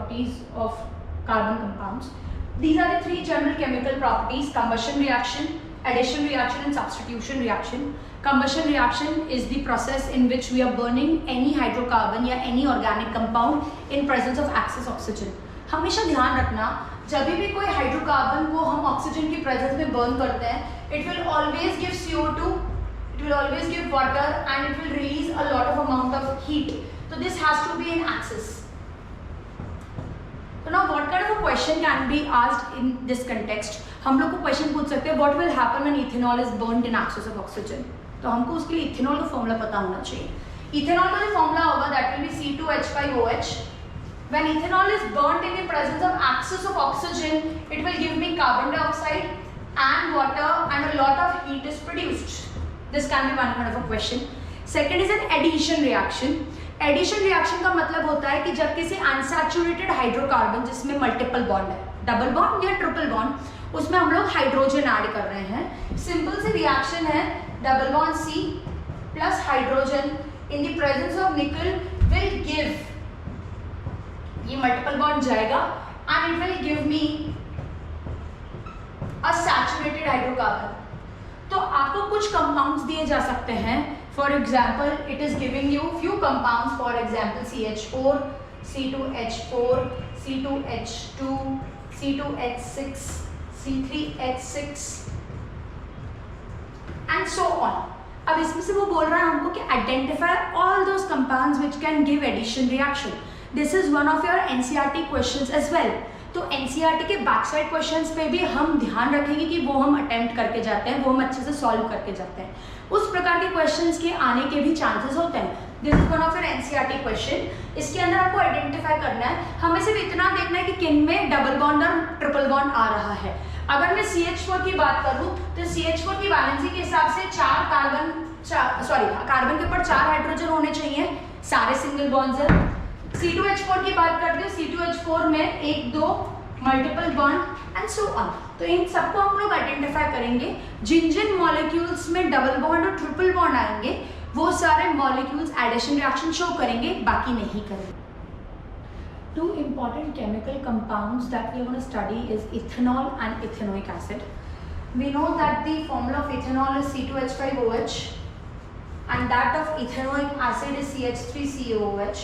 properties of carbon compounds. These are the three general chemical properties: combustion reaction, addition reaction and substitution reaction. Combustion reaction is the process in which we are burning any hydrocarbon या any organic compound in presence of excess oxygen. हमेशा ध्यान रखना, जब भी कोई hydrocarbon को हम oxygen की प्रेजेंस में बर्न करते हैं, it will always give CO2, it will always give water and it will release a lot of amount of heat. So this has to be in excess. So now what kind of a question can be asked in this context? हम लोग को question पूछ सकते हैं what will happen when ethanol is burnt in excess of oxygen. तो हमको उसके लिए इथेनॉल का फॉर्मूला पता होना चाहिए. इथेनॉल का जो फॉर्मूला होगा that will be C2H5OH. When ethanol is burnt in the presence of excess of oxygen, it will give me carbon dioxide and water and a lot of heat is produced. This can be one kind of a question. Second is an addition reaction. Addition reaction का मतलब होता है कि जब किसी unsaturated hydrocarbon जिसमें multiple bond है, double bond या ट्रिपल बॉन्ड, उसमें हम लोग हाइड्रोजन ऐड कर रहे हैं. सिंपल सी रिएक्शन है, double bond C plus hydrogen in the presence of निकल विल गिव, ये मल्टीपल बॉन्ड जाएगा and it will give me a saturated hydrocarbon. तो आपको कुछ कंपाउंड्स दिए जा सकते हैं. For example it is giving you few compounds, for example CH4, C2H4, C2H2, C2H6, C3H6 and so on. अब इसमें से वो बोल रहा है हमको कि identify all those compounds which can give addition reaction. This is one of your NCERT questions as well. तो NCERT के बैक साइड क्वेश्चंस पे भी हम ध्यान रखेंगे कि वो हम अटेम्प्ट करके जाते हैं, वो हम अच्छे से सॉल्व करके जाते हैं. उस प्रकार के क्वेश्चंस के आने के भी चांसेस होते हैं. This is one of your NCERT question. इसके अंदर आपको आइडेंटिफाई करना है, हमें सिर्फ इतना देखना है कि किन में डबल बॉन्ड और ट्रिपल बॉन्ड आ रहा है. अगर मैं CH4 की बात करूं तो CH4 की वैलेंसी के हिसाब से कार्बन के ऊपर 4 हाइड्रोजन होने चाहिए, सारे सिंगल बॉन्ड्स हैं. C2H4 की बात करते हैं, C2H4 में 1 2 multiple bond and so on. तो इन सबको हम लोग आइडेंटिफाई करेंगे. जिन जिन मॉलिक्यूल्स में डबल बॉन्ड और ट्रिपल बॉन्ड आएंगे वो सारे मॉलिक्यूल्स एडिशन रिएक्शन शो करेंगे, बाकी नहीं करेंगे. Two important chemical compounds that we are going to study is ethanol and ethanoic acid. We know that the formula of ethanol is C2H5OH and that of ethanoic acid is CH3COOH.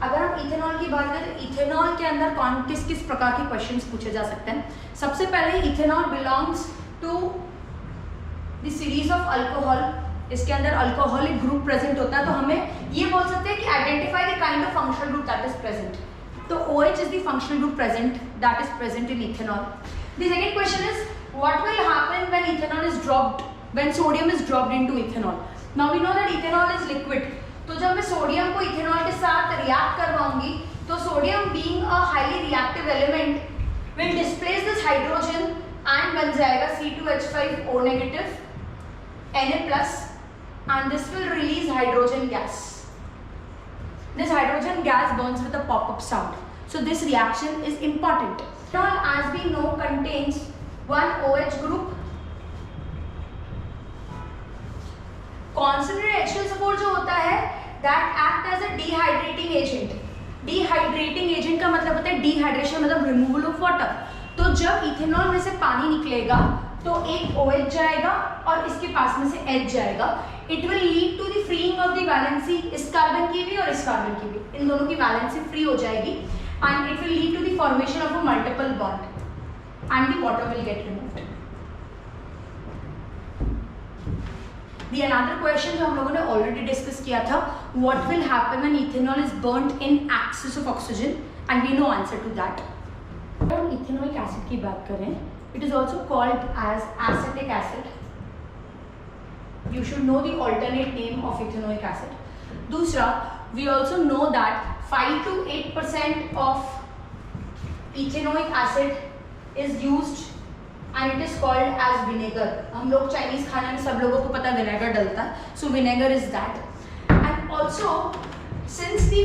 अगर हम ethanol की बात करें तो ethanol के अंदर कौन किस किस प्रकार के क्वेश्चंस पूछे जा सकते हैं. सबसे पहले ethanol belongs to the series of alcohol. इसके अंदर अल्कोहलिक ग्रुप प्रेजेंट होता है, तो हमें ये बोल सकते हैं कि identify the kind of functional group that is present. तो OH is the functional group present that is present in ethanol. The second question is what will happen when ethanol is dropped, when sodium is dropped into ethanol. Now we know that ethanol is liquid. तो जब मैं sodium को ethanol के साथ react करवाऊंगी तो sodium being a highly reactive element will displace this hydrogen and बन जाएगा C2H5O negative Na+ and this will release hydrogen gas. This hydrogen gas burns with a pop-up sound. So this reaction is important. Ethanol, as we know, contains one OH group. Concentrated H2 support जो होता है that act as a dehydrating agent. Dehydrating agent का मतलब होता है dehydration, मतलब removal of water. तो जब इथेनॉल में से पानी निकलेगा तो एक OH जाएगा और इसके पास में से H जाएगा. It will lead to the freeing of the valency, इस कार्बन की भी और इस कार्बन की भी, इन दोनों की वैलेंसी फ्री हो जाएगी and it will lead to the formation of a multiple bond and the water will get removed. The another question जो हम लोगों ने already discuss किया था, what will happen when ethanol is burnt in excess of oxygen, and we know answer to that. अगर हम ethanoic acid की बात करें, it is also called as acetic acid. You should know the alternate name of ethanoic acid. दूसरा, we also know that 5 to 8% of ethanoic acid is used and it is called as vinegar. हम लोग Chinese खाने में सब लोगों को पता है विनेगर डलता है, so vinegar is that. And also, since the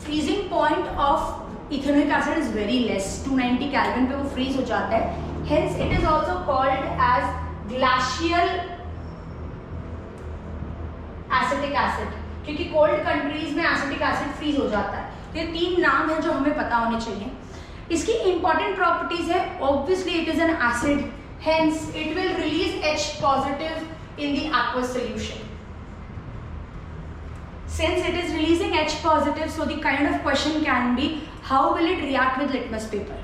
freezing point of ethanoic acid is very less, 290 Kelvin पे वो freeze हो जाता है, hence it is also called as glacial acetic acid, क्योंकि कोल्ड कंट्रीज में एसिटिक एसिड फ्रीज हो जाता है. तो ये 3 नाम है जो हमें पता होने चाहिए। इसकी इंपॉर्टेंट प्रॉपर्टीज है, obviously it is an acid, hence it will release H positive in the aqueous solution. Since it is releasing H positive, so the kind of question can be how will it react with litmus paper.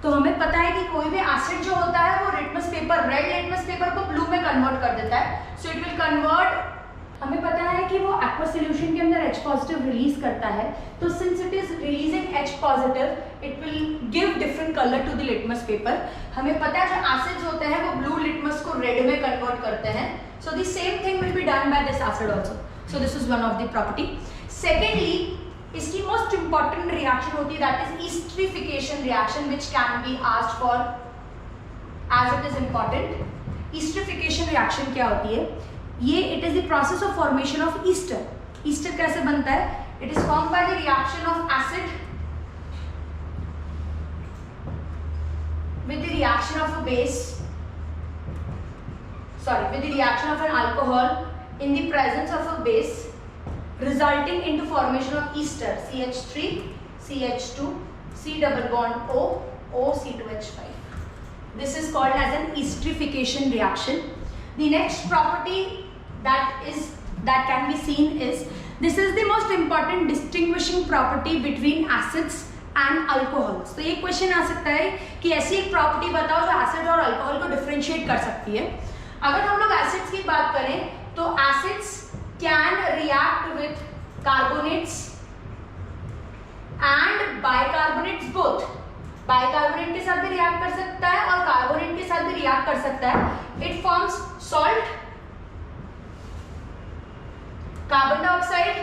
तो हमें पता है कि कोई भी acid जो होता है वो litmus paper, red litmus paper को ब्लू में कन्वर्ट कर देता है। सो इट विल कन्वर्ट, हमें पता है कि वो एक्वस सॉल्यूशन के अंदर H पॉजिटिव रिलीज करता है, तो since it is releasing H positive it will give different colour to the litmus paper. हमें पता है जो एसिड्स होते हैं वो ब्लू लिटमस को रेड में कन्वर्ट करते हैं। So the same thing will be done by this acid also. So this is one of the property. Secondly, इसकी most important reaction होती है that is esterification reaction, which can be asked for as it is important. Esterification reaction क्या होती है? ये it is the process of formation of ester. Ester कैसे बनता है? It is formed by the reaction of acid with the reaction of a base. Sorry, with the reaction of an alcohol in the presence of a base, resulting into formation of ester, CH3, CH2, C double bond O, O C2H5. This is called as an esterification reaction. The next property that can be seen is, this is the most important distinguishing property between acids and alcohols. तो ये question आ सकता है कि ऐसी एक property बताओ जो acid और अल्कोहल को डिफरेंशिएट कर सकती है। अगर हम लोग एसिड्स की बात करें तो acids can react with carbonates and bicarbonates both. Bicarbonate के साथ भी रिएक्ट कर सकता है और कार्बोनेट के साथ भी रिएक्ट कर सकता है। It forms salt, carbon dioxide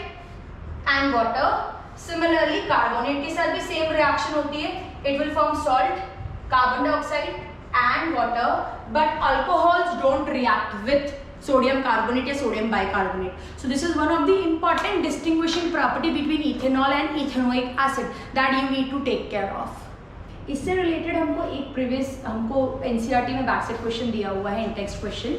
and water. Similarly, carbonate के साथ भी सेम रिएक्शन होती है। It will form salt, carbon dioxide and water. But alcohols don't react with sodium carbonate या sodium bicarbonate. So this is one of the important distinguishing property between ethanol and ethanoic acid that you need to take care of. इससे related हमको NCERT में back set question दिया हुआ है, in text question,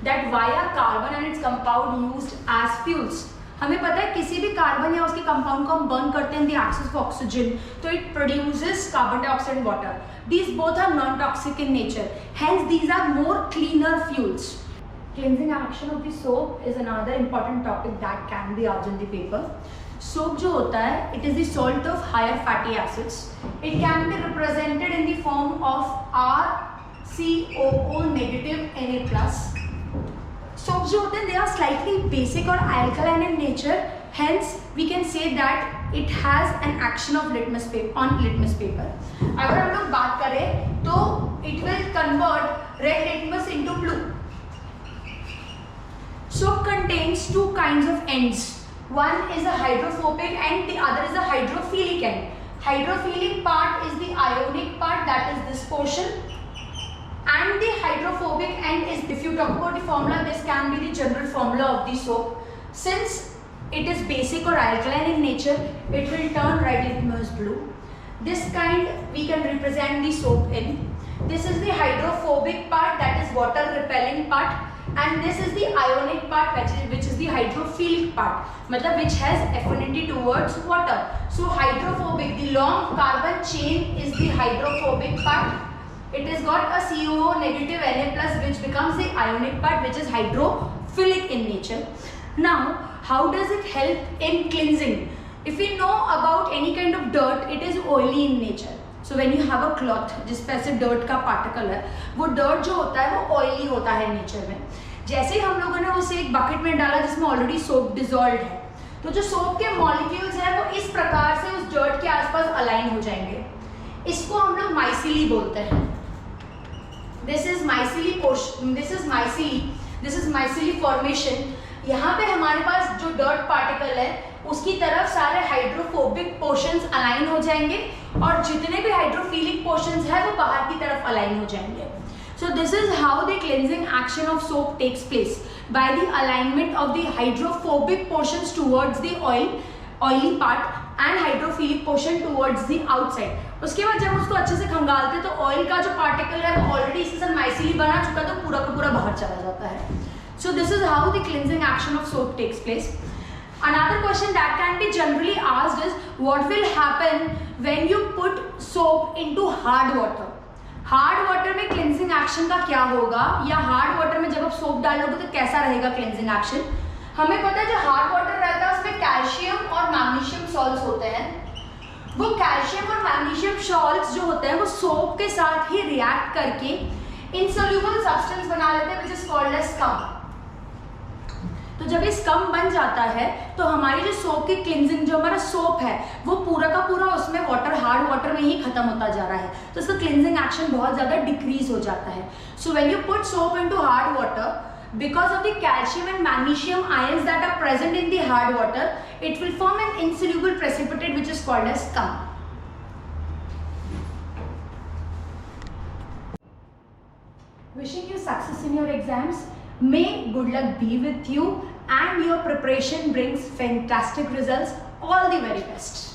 that why are carbon and its compound used as fuels. हमें पता है किसी भी कार्बन या उसके कंपाउंड को हम बर्न करते हैं in the excess of oxygen, तो it produces carbon dioxide and water. These both are non-toxic in nature, hence these are more cleaner fuels. Cleansing action of the soap is another important topic that can be asked in the paper. Soap जो होता है, it is the salt of higher fatty acids. It can be represented in the form of RCOO negative Na+. Soaps जो होते हैं, they are slightly basic or alkaline in nature. Hence, we can say that it has an action of litmus paper on litmus paper. अगर हम लोग बात करें तो it will convert red litmus into blue. Soap contains two kinds of ends. One is a hydrophobic and the other is a hydrophilic end. Hydrophilic part is the ionic part, that is this portion, and the hydrophobic end is, if you talk about the formula, this can be the general formula of the soap. Since it is basic or alkaline in nature, it will turn red litmus blue. This kind we can represent the soap in. This is the hydrophobic part, that is water repelling part, and this is the ionic part, which is the hydrophilic part, मतलब which has affinity towards water. So hydrophobic, the long carbon chain is the hydrophobic part. It has got a COO negative Na+, which becomes the ionic part, which is hydrophilic in nature. Now, how does it help in cleansing? If we know about any kind of dirt, it is oily in nature. So when you have a cloth जिस पे ऐसे dirt का particle है, वो dirt जो होता है वो oily होता है nature में. जैसे ही हम लोगों ने उसे एक bucket में डाला जिसमें already soap dissolved है, तो जो soap के molecules हैं वो इस प्रकार से उस dirt के आसपास align हो जाएंगे. इसको हम लोग myceli बोलते हैं. This is myceli portion. This is myceli formation. यहाँ पे हमारे पास जो dirt particle है उसकी तरफ सारे हाइड्रोफोबिक पोर्शंस अलाइन हो जाएंगे और जितने भी हाइड्रोफिलिक पोर्शंस है वो बाहर की तरफ अलाइन हो जाएंगे. So this is how the cleansing action of soap takes place, by the alignment of the hydrophobic portions towards the oily part and hydrophilic portion towards the outside. उसके बाद जब उसको अच्छे से खंगालते तो ऑयल का जो पार्टिकल है वो ऑलरेडी इसके साथ माइसिली बना चुका तो पूरा का पूरा बाहर चला जाता है. So this is how the cleansing action of soap takes place. Another question that can be generally asked is what will happen when you put soap into hard water? Hard water में cleansing action का क्या होगा, या hard water में जब आप soap डालोगे तो कैसा रहेगा क्लिनजिंग एक्शन? हमें पता है जो हार्ड वाटर रहता है उसमें कैल्शियम और मैग्नीशियम सॉल्ट्स होते हैं। वो कैल्शियम और मैग्नीशियम सॉल्ट्स जो होते हैं वो सोप के साथ ही रिएक्ट करके इनसोल्यूबल सब्सटेंस बना लेते हैं, which is called as scum. तो जब ये स्कम बन जाता है तो हमारी जो सोप की क्लिनजिंग, जो हमारा सोप है वो पूरा का पूरा उसमें वाटर, हार्ड वाटर में ही खत्म होता जा रहा है, तो इसका क्लिनजिंग एक्शन बहुत ज्यादा डिक्रीज हो जाता है। So when you put soap into hard water, because of the calcium and magnesium ions that are present in the hard water, it will form an insoluble precipitate which is called as scum. Wishing you success in your exams. May good luck be with you and your preparation brings fantastic results. All the very best.